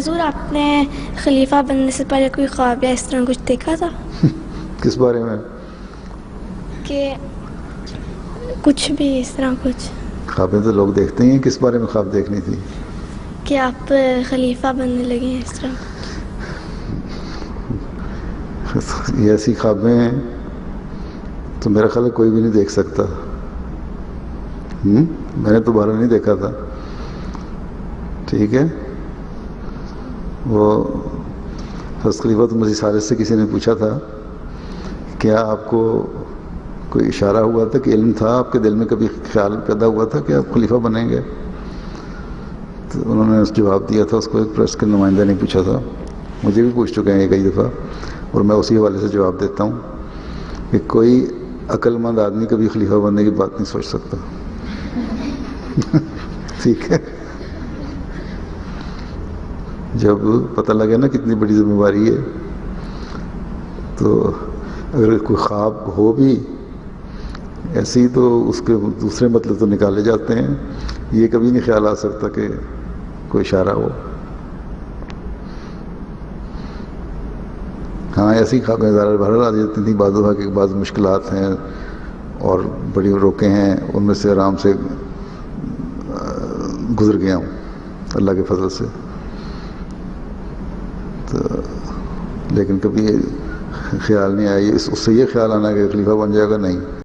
حضور آپ نے خلیفہ بننے سے پہلے کوئی خواب یا اس طرح کچھ دیکھا تھا؟ کس بارے میں؟ کہ کچھ بھی اس طرح کچھ خوابیں تو لوگ دیکھتے ہیں، کس بارے میں خواب دیکھنی تھی؟ کہ آپ خلیفہ بننے لگے ہیں اس طرح؟ یہ ایسی خوابیں ہیں تو میرا خیال ہے کوئی بھی نہیں دیکھ سکتا. میں نے تو بارہ نہیں دیکھا تھا. ٹھیک ہے. وہ حضرت خلیفۃ المسیح ثالث سے کسی نے پوچھا تھا کیا آپ کو کوئی اشارہ ہوا تھا کہ علم تھا آپ کے دل میں، کبھی خیال پیدا ہوا تھا کہ آپ خلیفہ بنیں گے؟ تو انہوں نے جواب دیا تھا، اس کو ایک پریس کے نمائندہ نے پوچھا تھا. مجھے بھی پوچھ چکے ہیں یہ کئی دفعہ، اور میں اسی حوالے سے جواب دیتا ہوں کہ کوئی عقل مند آدمی کبھی خلیفہ بننے کی بات نہیں سوچ سکتا. ٹھیک ہے. جب پتہ لگے نا کتنی بڑی ذمہ داری ہے، تو اگر کوئی خواب ہو بھی ایسی تو اس کے دوسرے مطلب تو نکالے جاتے ہیں. یہ کبھی نہیں خیال آ سکتا کہ کوئی اشارہ ہو. ہاں ایسی خوابیں بہرحال آ جاتی تھیں. بعض دفعہ کے بعض مشکلات ہیں اور بڑی روکیں ہیں، ان میں سے آرام سے گزر گیا ہوں اللہ کے فضل سے. تو لیکن کبھی خیال نہیں آیا، اس سے یہ خیال آنا کہ خلیفہ بن جائے گا، نہیں.